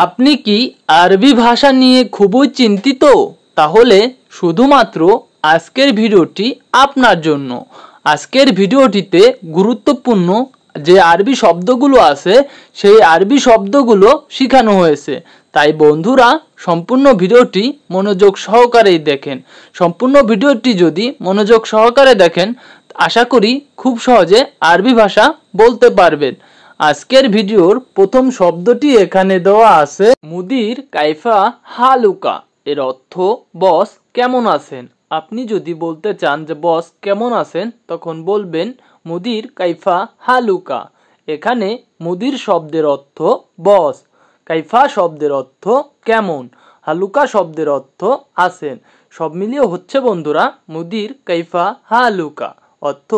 আপনি কি আরবি ভাষা নিয়ে খুবই চিন্তিত? তাহলে শুধুমাত্র আজকের ভিডিওটি আপনার জন্য। আজকের ভিডিওটিতে গুরুত্বপূর্ণ যে আরবি শব্দগুলো আছে সেই আরবি শব্দগুলো শেখানো হয়েছে। তাই বন্ধুরা সম্পূর্ণ ভিডিওটি মনোযোগ সহকারেই দেখেন। সম্পূর্ণ ভিডিওটি যদি মনোযোগ সহকারে দেখেন আশা করি খুব সহজে আরবি ভাষা বলতে পারবেন। আজকের ভিডিওর প্রথম শব্দটি এখানে দেওয়া আছে মুদির কাইফা হালুকা। এর অর্থ বস কেমন আছেন। আপনি যদি বলতে চান যে বস কেমন আছেন তখন বলবেন মুদির কাইফা হালুকা। এখানে মুদির শব্দের অর্থ বস, কাইফা শব্দের অর্থ কেমন, হালুকা শব্দের অর্থ আছেন। সব মিলিয়ে হচ্ছে বন্ধুরা মুদির কাইফা হালুকা, অর্থ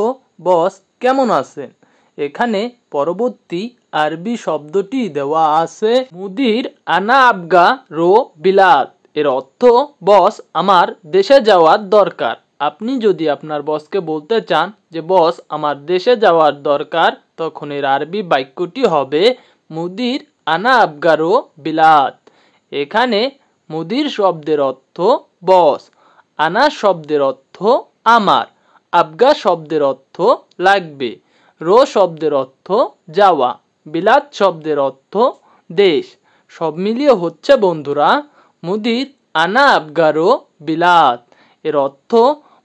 বস কেমন আছেন। এখানে পরবর্তী আরবি শব্দটি দেওয়া আছে মুদির আনা আবগা রো বিলাত। এর অর্থ বস আমার দেশে যাওয়ার দরকার। আপনি যদি আপনার বসকে বলতে চান যে বস আমার দেশে যাওয়ার দরকার তখন এর আরবি বাক্যটি হবে মুদির আনা আবগা রো বিলাত। এখানে মুদির শব্দের অর্থ বস, আনা শব্দের অর্থ আমার, আবগা শব্দের অর্থ লাগবে, রো শব্দের অর্থ যাওয়া, বিলাত শব্দের অর্থ দেশ। সব মিলিয়ে হচ্ছে বন্ধুরা মুদির আনা আবগারো বিলাত। এর অর্থ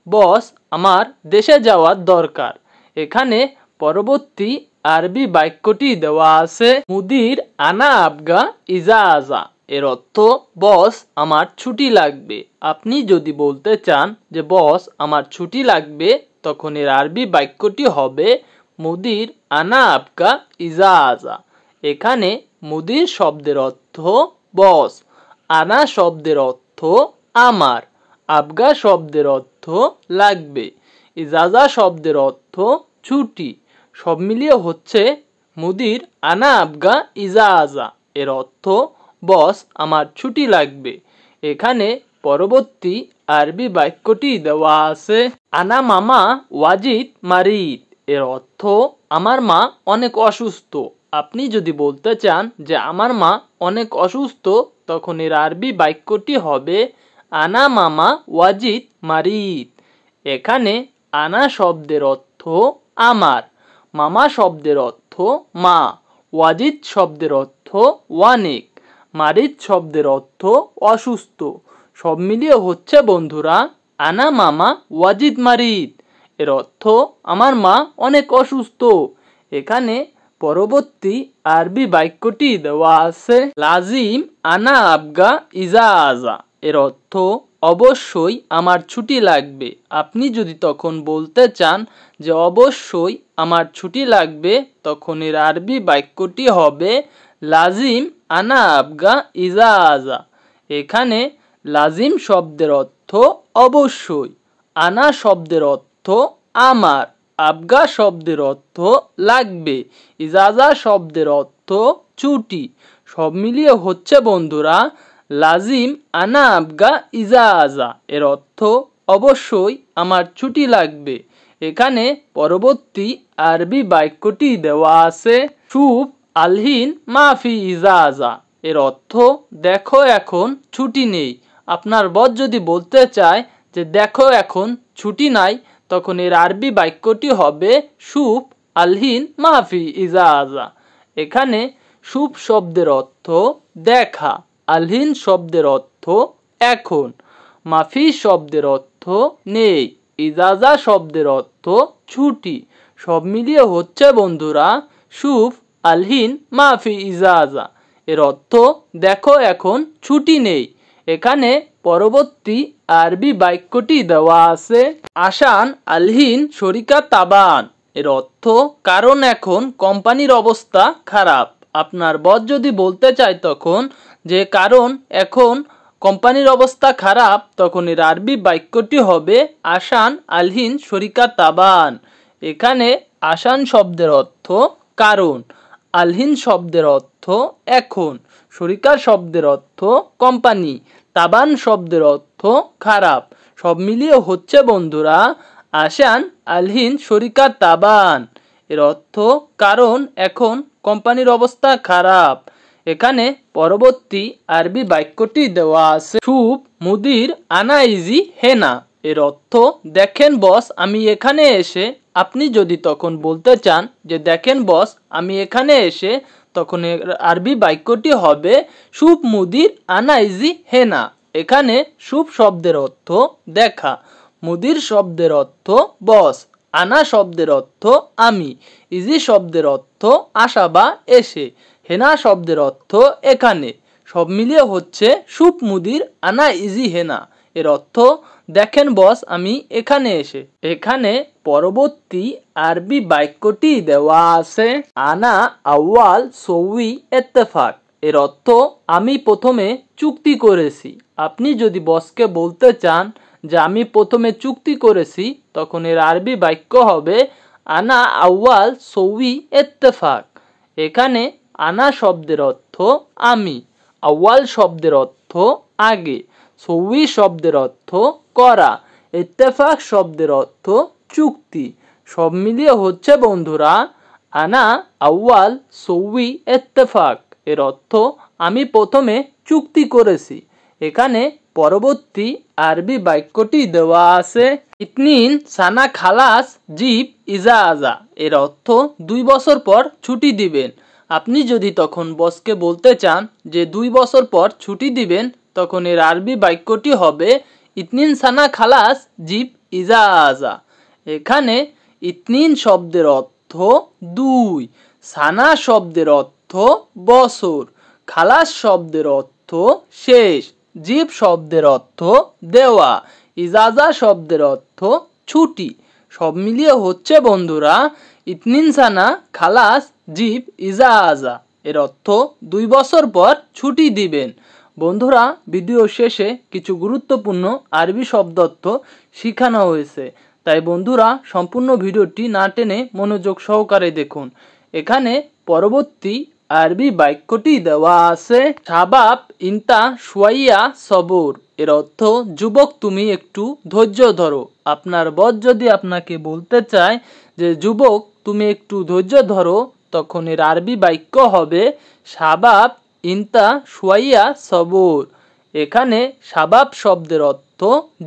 বস আমার দেশে যাওয়ার দরকার। এখানে পরবর্তী আরবি বাক্যটি দেওয়া আছে মুদির আনা আবগা ইজাজা। এর অর্থ বস আমার ছুটি লাগবে। আপনি যদি বলতে চান যে বস আমার ছুটি লাগবে তখন এর আরবি বাক্যটি হবে মুদির আনা আবগা ইজাজা। এখানে মুদির শব্দের অর্থ বস, আনা শব্দের অর্থ আমার, আবগা শব্দের অর্থ লাগবে, ইজাজা শব্দের অর্থ ছুটি। সব মিলিয়ে হচ্ছে মুদির আনা আবগা ইজাজা। এর অর্থ বস আমার ছুটি লাগবে। এখানে পরবর্তী আরবি বাক্যটি দেওয়া আছে আনা মামা ওয়াজিদ মারিদ। এর অর্থ আমার মা অনেক অসুস্থ। আপনি যদি বলতে চান যে আমার মা অনেক অসুস্থ তখন এর আরবি বাক্যটি হবে আনা মামা ওয়াজিদ মারিদ। এখানে আনা শব্দের অর্থ আমার, মামা শব্দের অর্থ মা, ওয়াজিদ শব্দের অর্থ অনেক, মারিদ শব্দের অর্থ অসুস্থ। সব মিলিয়ে হচ্ছে বন্ধুরা আনা মামা ওয়াজিদ মারিদ। এর অর্থ আমার মা অনেক অসুস্থ। এখানে পরবর্তী আরবি বাক্যটি দেওয়া আছে লাজিম আনা আবগা ইজাজা। এর অর্থ অবশ্যই আমার ছুটি লাগবে। আপনি যদি তখন বলতে চান যে অবশ্যই আমার ছুটি লাগবে তখন এর আরবি বাক্যটি হবে লাজিম আনা আবগা ইজাজা। এখানে লাজিম শব্দের অর্থ অবশ্যই, আনা শব্দের অর্থ আমার, আবগা শব্দের অর্থ লাগবে, ইজাজা শব্দের অর্থ ছুটি। সব মিলিয়ে হচ্ছে বন্ধুরা লাজিম আনা আবগা ইজাজা। এর অর্থ অবশ্যই আমার ছুটি লাগবে। এখানে পরবর্তী আরবি বাক্যটি দেওয়া আছে শুভ আলহিন মাফি ইজাজা। এর অর্থ দেখো এখন ছুটি নেই। আপনার বস যদি বলতে চায় যে দেখো এখন ছুটি নাই তখন এর আরবি বাক্যটি হবে শুভ আলহিন মাফি ইজাজা। এখানে শুভ শব্দের অর্থ দেখা, আলহিন শব্দের অর্থ এখন, মাফি শব্দের অর্থ নেই, ইজাজা শব্দের অর্থ ছুটি। সব মিলিয়ে হচ্ছে বন্ধুরা শুভ আলহিন মাফি ইজাজা। এর অর্থ দেখো এখন ছুটি নেই। এখানে পরবর্তী আরবি বাক্যটি দেওয়া আছে আসান আলহিন শরিকা তাবান। এর অর্থ কারণ এখন কোম্পানির অবস্থা খারাপ। আপনার বস যদি বলতে চায় তখন যে কারণ এখন কোম্পানির অবস্থা খারাপ তখন এর আরবি বাক্যটি হবে আসান আলহিন শরিকা তাবান। এখানে আসান শব্দের অর্থ কারণ, আলহিন শব্দের অর্থ এখন, শরিকা শব্দের অর্থ কোম্পানি, তাবান শব্দের অর্থ খারাপ। সব মিলিয়ে হচ্ছে বন্ধুরা আসান আলহিন শরিকা তাবান। এর অর্থ কারণ এখন কোম্পানির অবস্থা খারাপ। এখানে পরবর্তী আরবি বাক্যটি দেওয়া আছে, শুভ মুদির আনা ইজি হেনা। এর অর্থ, দেখেন বস আমি এখানে এসে। আপনি যদি তখন বলতে চান যে দেখেন বস আমি এখানে এসে, তখন আরবি বাক্যটি হবে শুভ মুদির আনা ইজি হেনা। এখানে শুভ শব্দের অর্থ দেখা, মুদির শব্দের অর্থ বস, আনা শব্দের অর্থ আমি, ইজি শব্দের অর্থ আসা বা এসে, হেনা শব্দের অর্থ এখানে। সব মিলিয়ে হচ্ছে শুভ মুদির আনা ইজি হেনা। এর অর্থ, দেখেন বস আমি এখানে এসে। এখানে পরবর্তী আরবি বাক্যটি দেওয়া আছে, আনা আউয়াল সৌই ইত্তেফাক। এর অর্থ, আমি প্রথমে চুক্তি করেছি। আপনি যদি বসকে বলতে চান যে আমি প্রথমে চুক্তি করেছি, তখন এর আরবি বাক্য হবে আনা আউয়াল সৌই ইত্তেফাক। এখানে আনা শব্দের অর্থ আমি, আউয়াল শব্দের অর্থ আগে, সৌই শব্দের অর্থ করা, ইত্তেফাক শব্দের অর্থ চুক্তি। সব মিলিয়ে হচ্ছে বন্ধুরা আনা আউয়াল সৌই ইত্তেফাক। এর অর্থ, আমি প্রথমে চুক্তি করেছি। এখানে পরবর্তী আরবি বাক্যটি দেওয়া আছে, ইতনিন সানা খালাস জিব ইজাজা। এর অর্থ, 2 বছর পর ছুটি দিবেন। আপনি যদি তখন বসকে বলতে চান যে 2 বছর পর ছুটি দিবেন, তখন এর আরবি বাক্যটি হবে ইতনিন সানা খালাস জিব ইজাজা। এখানে ইতনিন শব্দের অর্থ 2, সানা শব্দের অর্থ বছর, খালাস শব্দের অর্থ শেষ, জিব শব্দের অর্থ দেওয়া, ইজাজা শব্দের অর্থ ছুটি। সব মিলিয়ে হচ্ছে বন্ধুরা ইতনিন সানা খালাস জিব ইজাজা। এর অর্থ 2 বছর পর ছুটি দিবেন। বন্ধুরা ভিডিও শেষে কিছু গুরুত্বপূর্ণ আরবি শব্দার্থ শেখানো হয়েছে, তাই বন্ধুরা সম্পূর্ণ ভিডিওটি না টেনে মনোযোগ সহকারে দেখুন। এখানে পরবর্তী আরবি বাক্যটি দেওয়া আছে, শাবাব ইনতা শুয়াইয়া সবর। এর অর্থ, যুবক তুমি একটু ধৈর্য ধরো। আপনার বস যদি আপনাকে বলতে চায় যে যুবক তুমি একটু ধৈর্য ধরো, তখন এর আরবি বাক্য হবে শাবাব ইনতা শুয়াইয়া সবর। এখানে শাবাব শব্দের অর্থ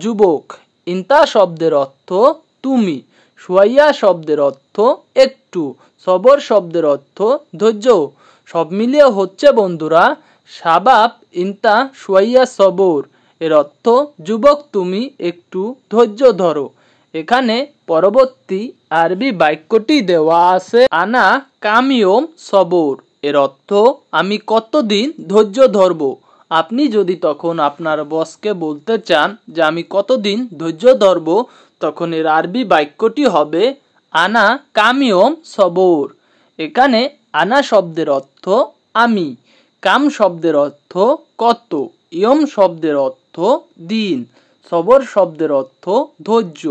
যুবক, ইনতা শব্দের অর্থ তুমি, শুয়াইয়া শব্দের অর্থ একটু, সবর শব্দের অর্থ ধৈর্য। সব মিলিয়ে হচ্ছে বন্ধুরা শাবাব ইনতা শুয়াইয়া সবর। এর অর্থ, যুবক তুমি একটু ধৈর্য ধরো। এখানে পরবর্তী আরবি বাক্যটি দেওয়া আছে, আনা কামিয়ম সবর। এর অর্থ, আমি কতদিন ধৈর্য ধরব। আপনি যদি তখন আপনার বসকে বলতে চান যে আমি কতদিন ধৈর্য ধরব, তখন এর আরবি বাক্যটি হবে আনা কামিয়ম সবর। এখানে আনা শব্দের অর্থ আমি, কাম শব্দের অর্থ কত, ইয়ম শব্দের অর্থ দিন, সবর শব্দের অর্থ ধৈর্য।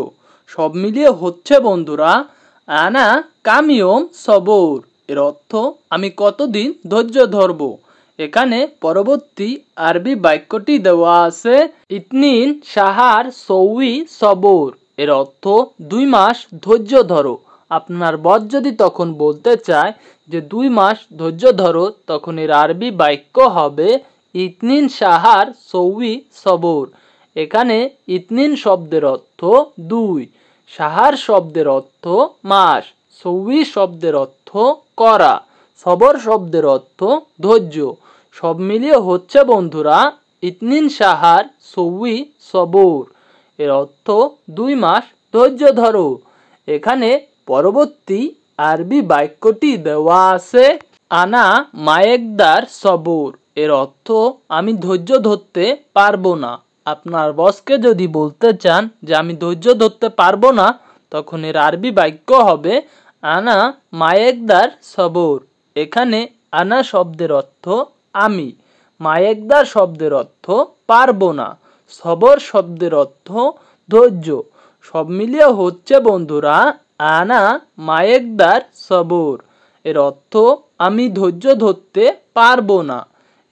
সব মিলিয়ে হচ্ছে বন্ধুরা আনা কামিয়ম সবর। এর অর্থ, আমি কতদিন ধৈর্য ধরব। এখানে পরবর্তী আরবি বাক্যটি দেওয়া আছে, ইতনিন শাহার সৌই সবর। এর অর্থ, 2 মাস ধৈর্য ধরো। আপনার বস যদি তখন বলতে চায় যে 2 মাস ধৈর্য ধরো, তখন এর আরবি বাক্য হবে ইতনিন শাহার সৌই সবর। এখানে ইতনিন শব্দের অর্থ 2, শাহার শব্দের অর্থ মাস, সৌই শব্দের অর্থ করা, সবর শব্দের অর্থ ধৈর্য। সব মিলিয়ে হচ্ছে বন্ধুরা ইতনিন শাহার সৌই সবর। এর অর্থ 2 মাস ধৈর্য ধরো। এখানে পরবর্তী আরবি বাক্যটি দেওয়া আছে, আনা মায়েকদার সবর। এর অর্থ, আমি ধৈর্য ধরতে পারবো না। আপনার বসকে যদি বলতে চান যে আমি ধৈর্য ধরতে পারবো না, তখন এর আরবি বাক্য হবে আনা মায়েকদার সবর। এখানে আনা শব্দের অর্থ আমি, মায়েকদার শব্দের অর্থ পারবো না, সবর শব্দের অর্থ ধৈর্য। সব মিলিয়ে হচ্ছে বন্ধুরা আনা মায়েকদার সবর। এর অর্থ, আমি ধৈর্য ধরতে পারবো না।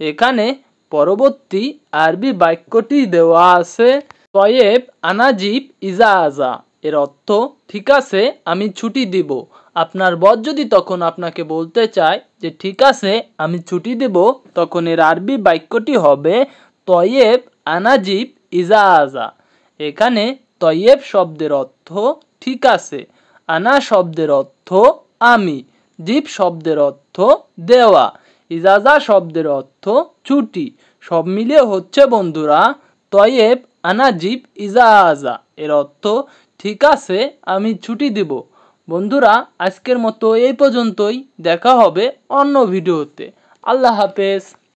এখানে পরবর্তী আরবি বাক্যটি দেওয়া আছে, তয়েব আনাজিব ইজাজা। এর অর্থ ঠিক আছে আমি ছুটি দিব। আপনার বস যদি তখন আপনাকে বলতে চায় যে ঠিক আছে আমি ছুটি দেব, তখন এর আরবি বাক্যটি হবে তয়েব আনা জিব ইজাজা। এখানে তয়েব শব্দের অর্থ ঠিক আছে, আনা শব্দের অর্থ আমি, জিব শব্দের অর্থ দেওয়া, ইজাজা শব্দের অর্থ ছুটি। সব মিলিয়ে হচ্ছে বন্ধুরা তয়েব আনা জিব ইজাজা, এর অর্থ ঠিক আছে আমি ছুটি দিব। বন্ধুরা আজকের মতো এই পর্যন্তই, দেখা হবে অন্য ভিডিওতে। আল্লাহ হাফেজ।